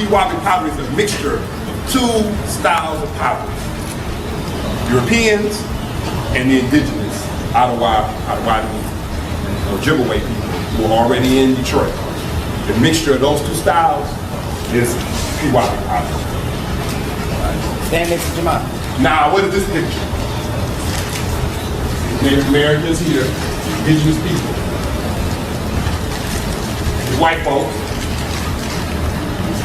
Pewabi pottery is a mixture of two styles of pottery. Europeans and the indigenous Ottawa and Ojibwe people who are already in Detroit. The mixture of those two styles is Pewabi pottery. Stand next to Jamal. Now, what is this picture? Native Americans here, indigenous people. The white folks.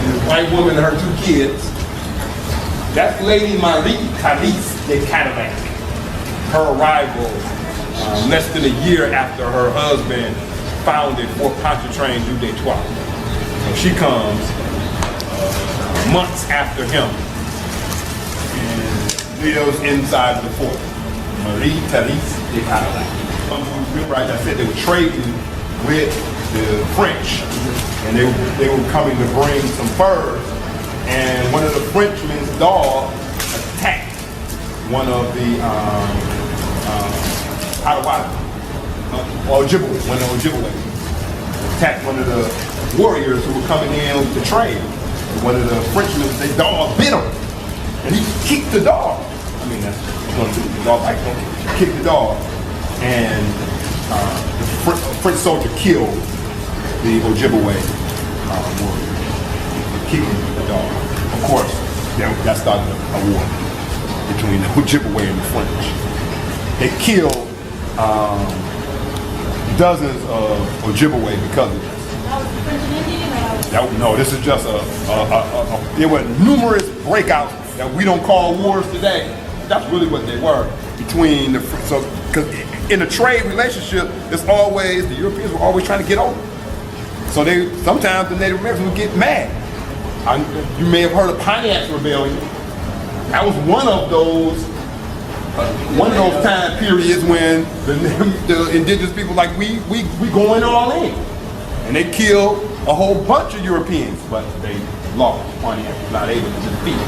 This white woman and her two kids. That's Lady Marie Thalys de Cadillac. Her arrival less than a year after her husband founded Fort Pontchartrain du Detroit. So she comes months after him and lives inside the fort. Marie Thalys de Cadillac. Remember, I said they were trading with the French, and they were coming to bring some furs, and one of the Frenchmen's dogs attacked one of the Ojibwe. Attacked one of the warriors who were coming in to trade. One of the Frenchmen, their dog bit him, and he kicked the dog. I mean, that's what the dog like to kick the dog, and the French soldier killed the Ojibwe warrior, kicking the dog. Of course, that started a war between the Ojibwe and the French. They killed dozens of Ojibwe because of this. That was the French and Indian? No, this is just there were numerous breakouts that we don't call wars today. That's really what they were between the, so, because in a trade relationship, it's always, the Europeans were always trying to get over. So sometimes the Native Americans would get mad. You may have heard of Pontiac's Rebellion. That was one of those time periods when the indigenous people like we going all in, and they killed a whole bunch of Europeans, but they lost. Pontiac was not able to defeat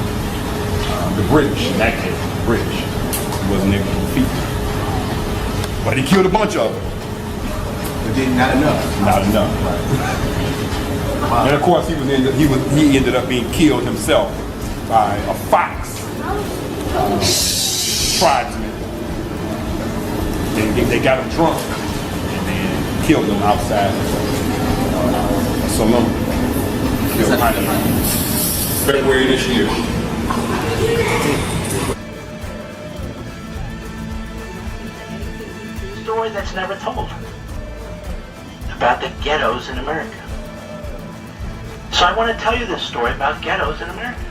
the British. In that case, the British, he wasn't able to defeat them, but he killed a bunch of them. But then not enough. Not enough, right? And of course, he ended up being killed himself by a fox tribesman. They got him drunk and then killed him outside a saloon. Killed him February this year. Story that's never told about the ghettos in America. So I want to tell you this story about ghettos in America.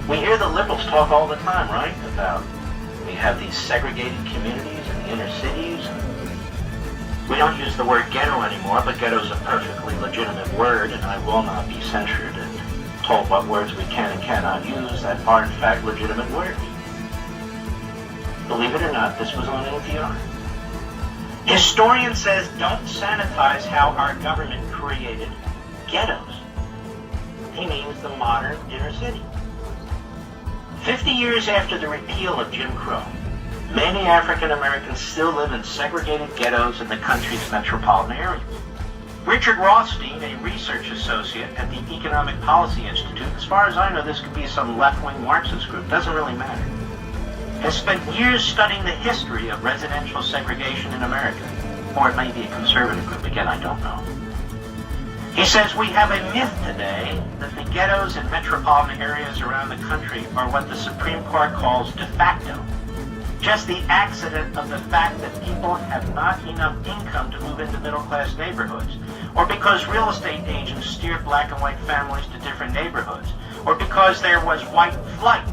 We hear the liberals talk all the time, right? About we have these segregated communities in the inner cities. We don't use the word ghetto anymore, but ghetto is a perfectly legitimate word, and I will not be censured and told what words we can and cannot use that are in fact legitimate words. Believe it or not, this was on NPR. Historian says don't sanitize how our government created ghettos. He means the modern inner city. 50 years after the repeal of Jim Crow, many African Americans still live in segregated ghettos in the country's metropolitan areas. Richard Rothstein, a research associate at the Economic Policy Institute, as far as I know this could be some left-wing Marxist group, doesn't really matter, has spent years studying the history of residential segregation in America. Or it may be a conservative group, again, I don't know. He says we have a myth today that the ghettos in metropolitan areas around the country are what the Supreme Court calls de facto. Just the accident of the fact that people have not enough income to move into middle-class neighborhoods, or because real estate agents steered black and white families to different neighborhoods, or because there was white flight,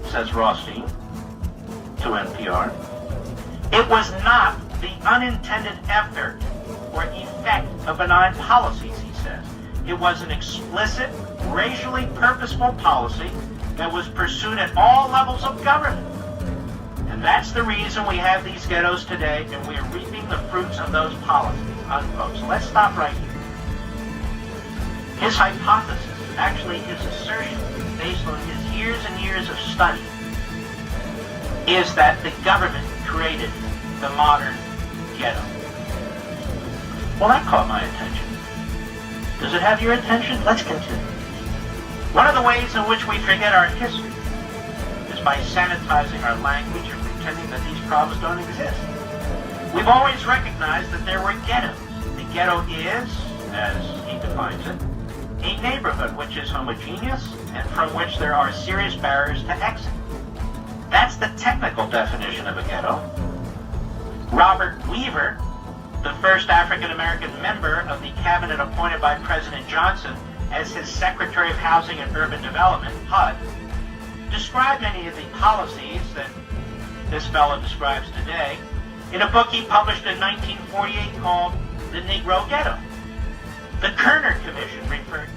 says Rothstein to NPR. It was not the unintended effort or effect of benign policies, he says. It was an explicit, racially purposeful policy that was pursued at all levels of government. And that's the reason we have these ghettos today, and we are reaping the fruits of those policies, unquote. So let's stop right here. His hypothesis, actually his assertion, based on his years and years of study, is that the government created the modern ghetto. Well, that caught my attention. Does it have your attention? Let's continue. One of the ways in which we forget our history is by sanitizing our language and pretending that these problems don't exist. We've always recognized that there were ghettos. The ghetto is, as he defines it, a neighborhood which is homogeneous and from which there are serious barriers to exit. That's the technical definition of a ghetto. Robert Weaver, the first African-American member of the cabinet appointed by President Johnson as his Secretary of Housing and Urban Development, HUD, described many of the policies that this fellow describes today in a book he published in 1948 called The Negro Ghetto. The Kerner Commission referred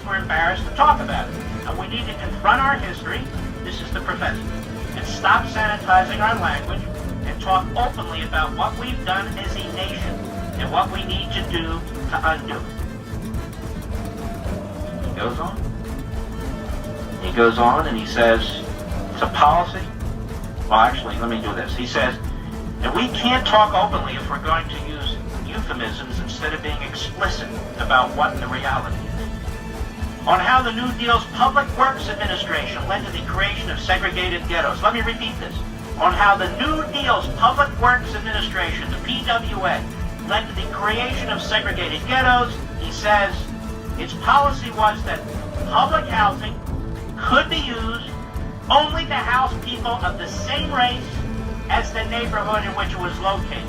we're embarrassed to talk about it. And we need to confront our history, this is the professor, and stop sanitizing our language and talk openly about what we've done as a nation and what we need to do to undo it. He goes on. He goes on and he says, it's a policy. Well, actually, let me do this. He says, and we can't talk openly if we're going to use euphemisms instead of being explicit about what the reality is. On how the New Deal's Public Works Administration led to the creation of segregated ghettos. Let me repeat this. On how the New Deal's Public Works Administration, the PWA, led to the creation of segregated ghettos, he says its policy was that public housing could be used only to house people of the same race as the neighborhood in which it was located.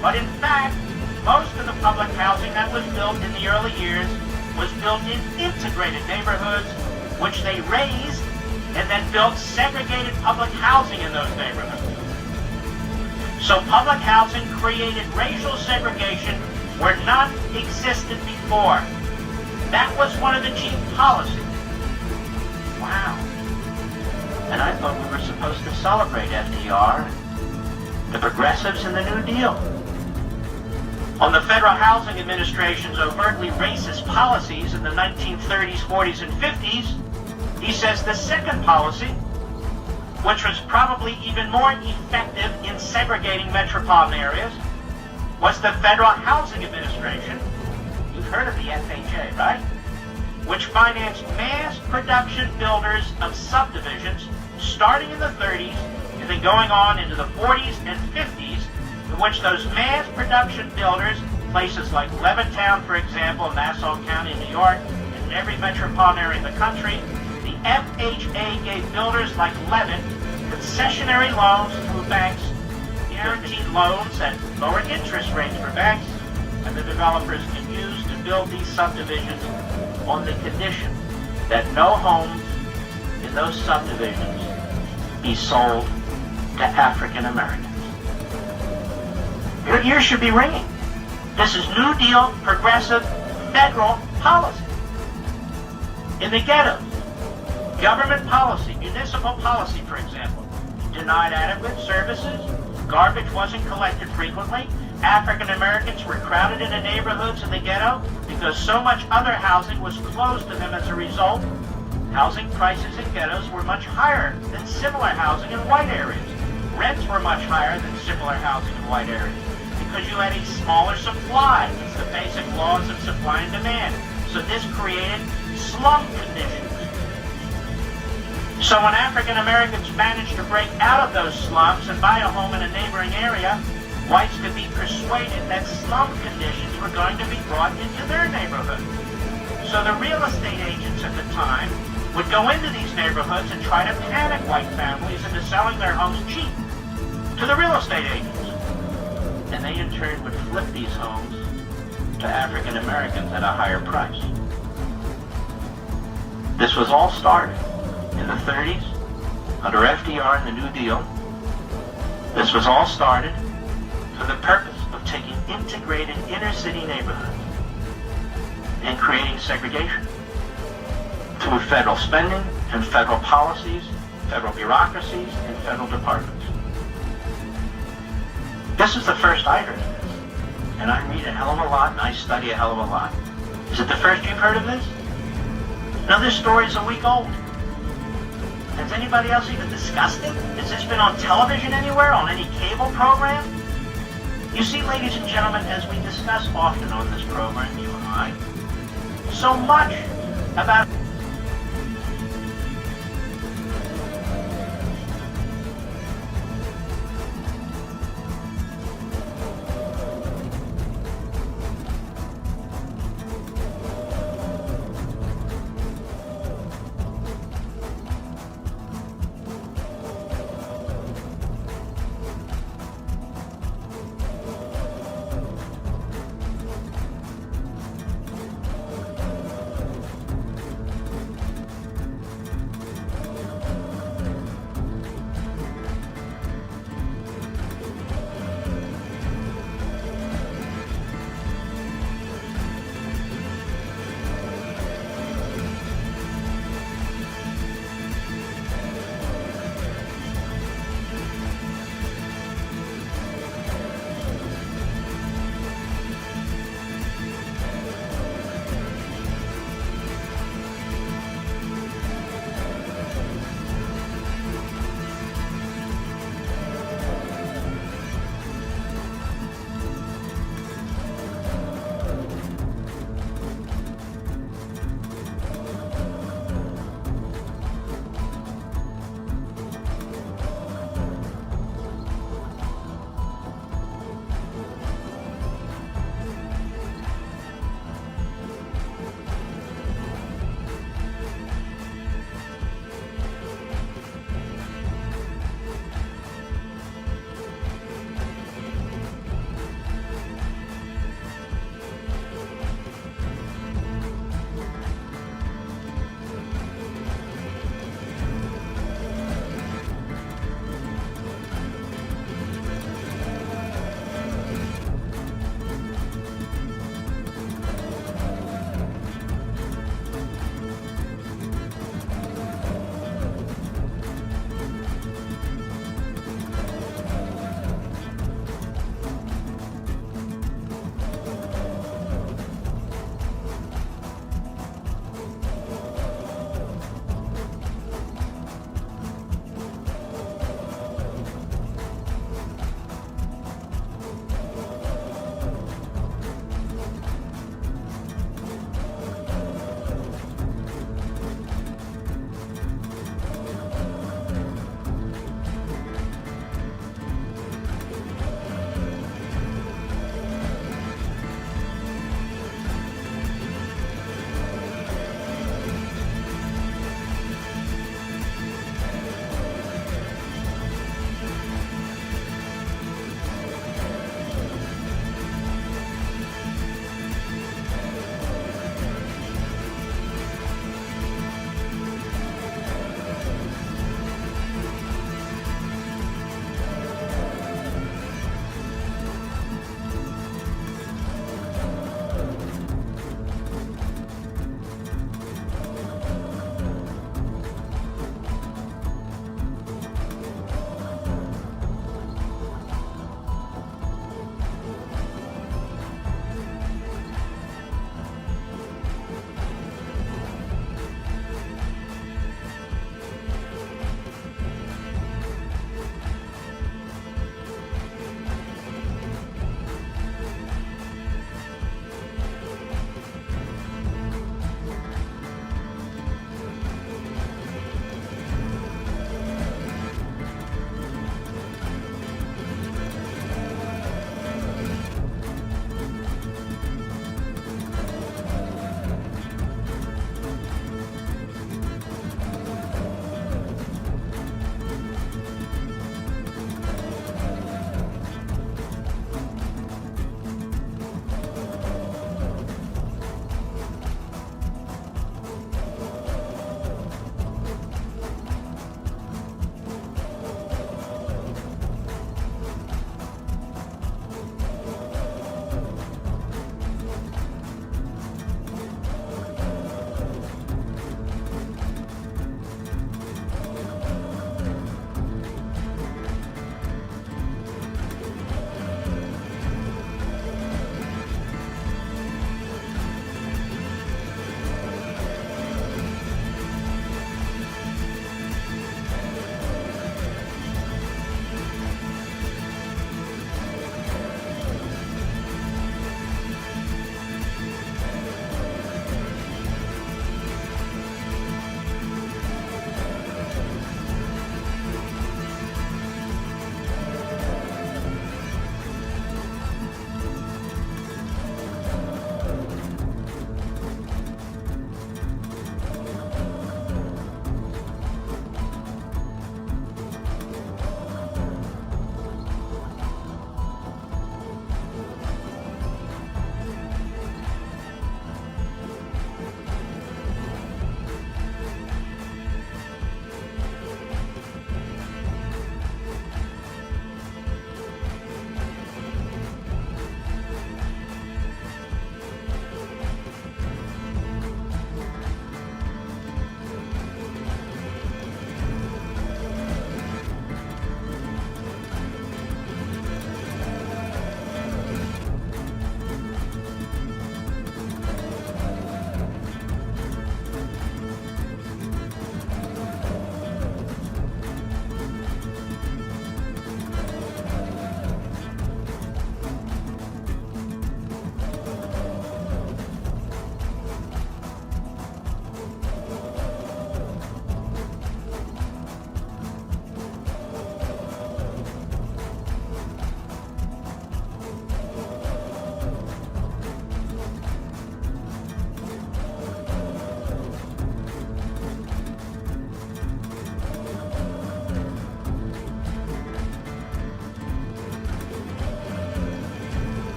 But in fact, most of the public housing that was built in the early years was built in integrated neighborhoods, which they raised and then built segregated public housing in those neighborhoods. So public housing created racial segregation where none existed before. That was one of the chief policies. Wow. And I thought we were supposed to celebrate FDR, the progressives, and the New Deal. On the Federal Housing Administration's overtly racist policies in the 1930s, 40s, and 50s, he says the second policy, which was probably even more effective in segregating metropolitan areas, was the Federal Housing Administration. You've heard of the FHA, right? Which financed mass production builders of subdivisions starting in the 30s and then going on into the 40s and 50s, in which those mass production builders, places like Levittown, for example, in Nassau County, New York, and every metropolitan area in the country, the FHA gave builders like Levitt concessionary loans through banks, guaranteed loans at lower interest rates for banks, and the developers can use to build these subdivisions on the condition that no homes in those subdivisions be sold to African Americans. Your ears should be ringing. This is New Deal, progressive, federal policy. In the ghettos, government policy, municipal policy, for example, denied adequate services, garbage wasn't collected frequently, African Americans were crowded into neighborhoods in the ghetto because so much other housing was closed to them as a result. Housing prices in ghettos were much higher than similar housing in white areas. Rents were much higher than similar housing in white areas because you had a smaller supply. It's the basic laws of supply and demand. So this created slum conditions. So when African Americans managed to break out of those slums and buy a home in a neighboring area, whites could be persuaded that slum conditions were going to be brought into their neighborhood. So the real estate agents at the time would go into these neighborhoods and try to panic white families into selling their homes cheap to the real estate agents. And they in turn would flip these homes to African Americans at a higher price. This was all started in the 30s under FDR and the New Deal. This was all started for the purpose of taking integrated inner city neighborhoods and creating segregation through federal spending and federal policies, federal bureaucracies, and federal departments. This is the first I heard of this, and I read a hell of a lot and I study a hell of a lot. Is it the first you've heard of this? No, this story is a week old. Has anybody else even discussed it? Has this been on television anywhere, on any cable program? You see, ladies and gentlemen, as we discuss often on this program, you and I, so much about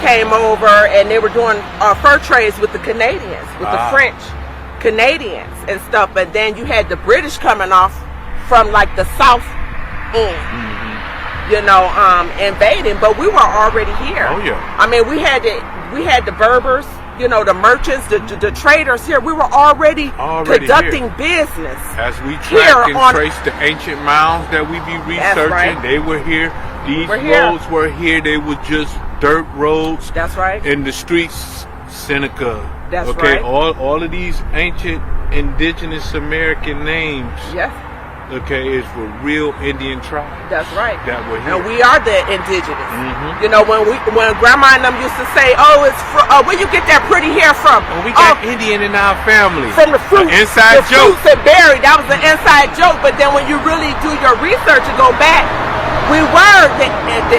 came over and they were doing fur trades with the Canadians, with the French Canadians and stuff. But then you had the British coming off from like the south end, invading. But we were already here. Oh yeah. I mean, we had the Berbers, the merchants, the traders here. We were already conducting business. As we track and trace the ancient mounds that we be researching, they were here. These roads were here. They were just dirt roads. That's right. In the streets, Seneca. That's okay, right. all of these ancient indigenous American names. Yes. Okay, is for real Indian tribes. That's right. That were here. And we are the indigenous. When Grandma and them used to say, "Oh, it's where you get that pretty hair from?" Oh, we got Indian in our family. From the fruit, inside joke. Fruits and berry. That was an inside joke. But then when you really do your research and go back, we were the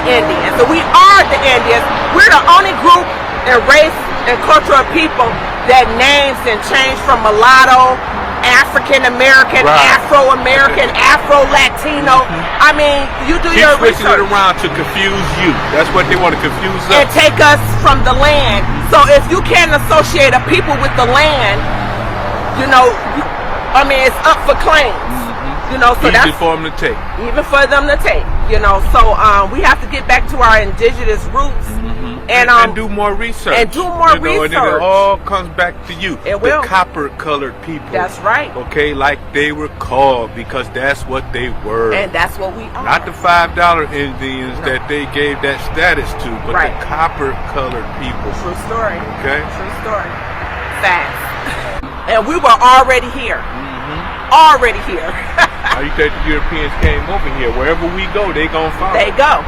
Indians. So we are the Indians. We're the only group and race and culture of people that names and changed from mulatto, African American, Afro American, Afro Latino. I mean, you do your research. Switching it around to confuse you. That's what they want to confuse us. And take us from the land. So if you can't associate a people with the land, it's up for claims. So easy for them to take. Even for them to take. So we have to get back to our indigenous roots and do more research. And do more research. And then it all comes back to you. It will. The copper-colored people. That's right. Okay, like they were called because that's what they were. And that's what we are. Not the $5 Indians that they gave that status to, but the copper-colored people. True story. Okay? True story. Facts. And we were already here. Already here. How you think the Europeans came over here? Wherever we go, they gonna follow. They go.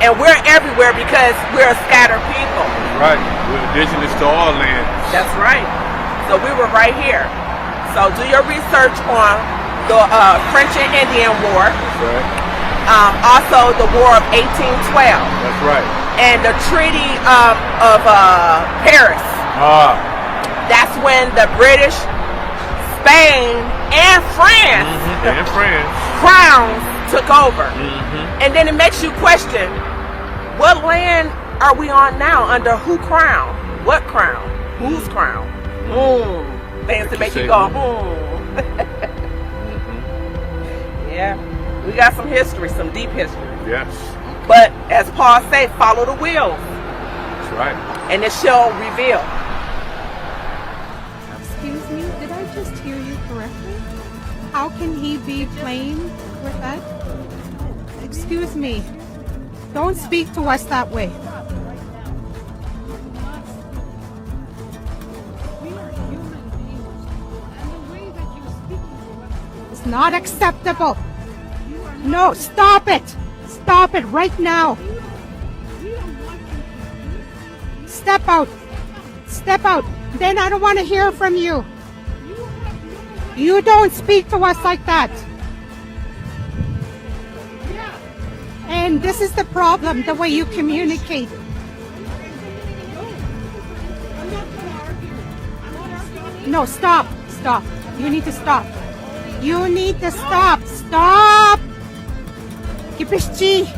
And we're everywhere because we're a scattered people. Right. We're indigenous to all lands. That's right. So we were right here. So do your research on the French and Indian War. That's right. Also the War of 1812. That's right. And the Treaty of Paris. That's when the British, Spain, and France, crowns took over. And then it makes you question, what land are we on now? Under who crown? What crown? Whose crown? Things to make you go, Yeah, we got some history, some deep history. Yes. But as Paul said, follow the wheels. That's right. And it shall reveal. Excuse me, did I just hear you correctly? How can he be playing with that? Excuse me. Don't speak to us that way. It's not acceptable. No, stop it. Stop it right now. Step out. Step out. Then I don't want to hear from you. You don't speak to us like that. And this is the problem, the way you communicate. No, stop. Stop. You need to stop. You need to stop. Stop! Kipischi.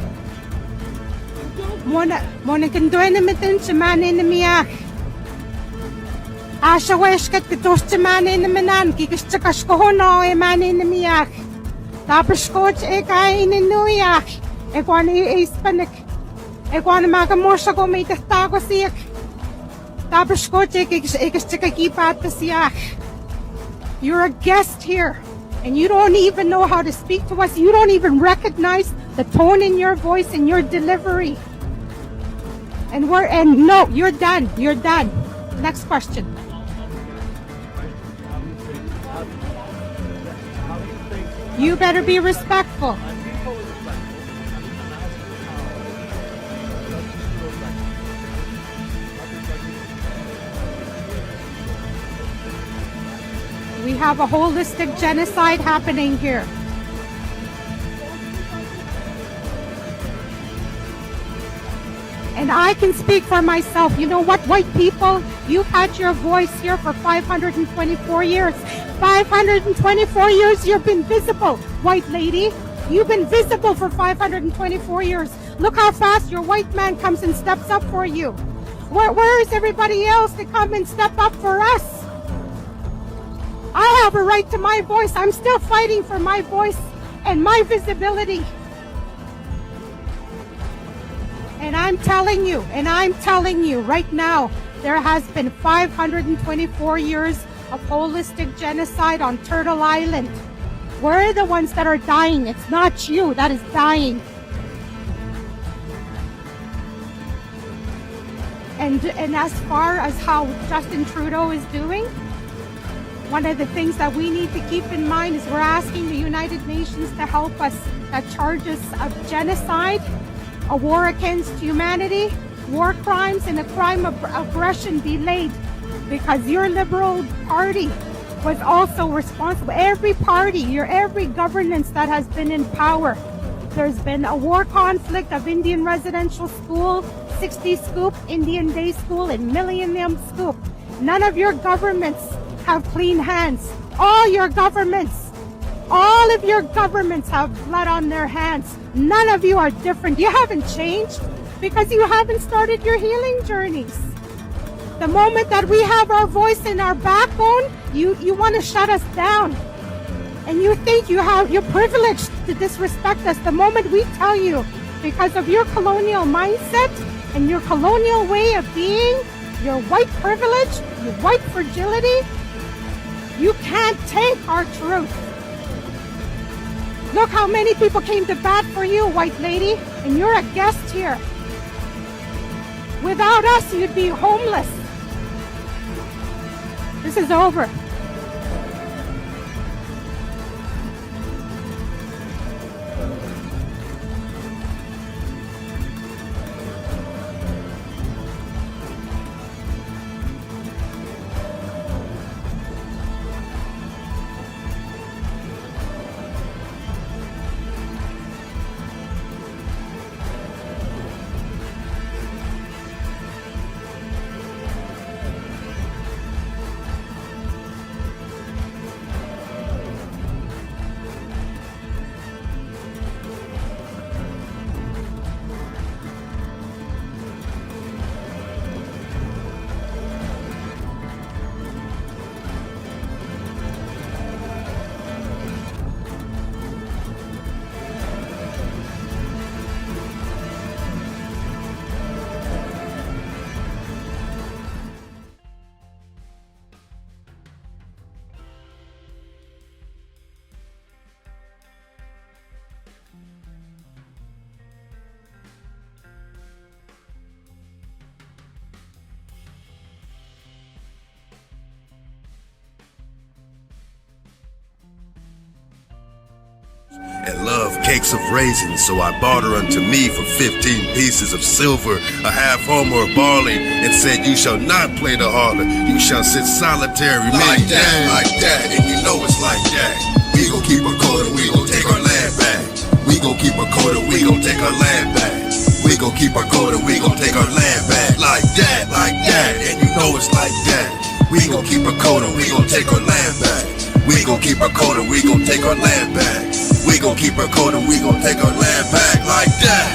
Mona kandoy na mitin sa manay na miyak. Asha wesh kat kitos sa manay na minan. Kikas tsakas ko hono e manay na miyak. Tapos coach e kain na nuyak. E kwan e ispanik. E kwan magamosha ko may tastago siyak. Tapos coach e kikas tsakakipat pa siyak. You're a guest here. And you don't even know how to speak to us. You don't even recognize the tone in your voice and your delivery. And no, you're done. You're done. Next question. You better be respectful. We have a holistic genocide happening here. And I can speak for myself. You know what, white people? You've had your voice here for 524 years. 524 years you've been visible, white lady. You've been visible for 524 years. Look how fast your white man comes and steps up for you. Where is everybody else to come and step up for us? I have a right to my voice. I'm still fighting for my voice and my visibility. And I'm telling you right now, there has been 524 years of holistic genocide on Turtle Island. We're the ones that are dying. It's not you that is dying. And as far as how Justin Trudeau is doing, one of the things that we need to keep in mind is we're asking the United Nations to help us that charges of genocide, a war against humanity, war crimes, and a crime of aggression be laid, because your Liberal Party was also responsible. Every party, every governance that has been in power, there's been a war conflict of Indian Residential School, 60 Scoop, Indian Day School, and Millennium Scoop. None of your governments have clean hands. All of your governments have blood on their hands. None of you are different. You haven't changed because you haven't started your healing journeys. The moment that we have our voice and our backbone, you want to shut us down. And you think you're privileged to disrespect us. The moment we tell you, because of your colonial mindset and your colonial way of being, your white privilege, your white fragility, you can't take our truth. Look how many people came to bat for you, white lady, and you're a guest here. Without us, you'd be homeless. This is over. And love cakes of raisins, so I bought her unto me for 15 pieces of silver, a half homer of barley, and said, you shall not play the harlot, you shall sit solitary. Like that, and you know it's like that. We gon' keep her cold and we gon' take our land back. We gon' keep her cold and we gon' take our land back. We gon' keep her cold and we gon' take our land back. Like that, and you know it's like that. We gon' keep her cold and we gon' take our land back. We gon' keep her cold and we gon' take our land back. We gon' keep her cold and we gon' take our land back like that.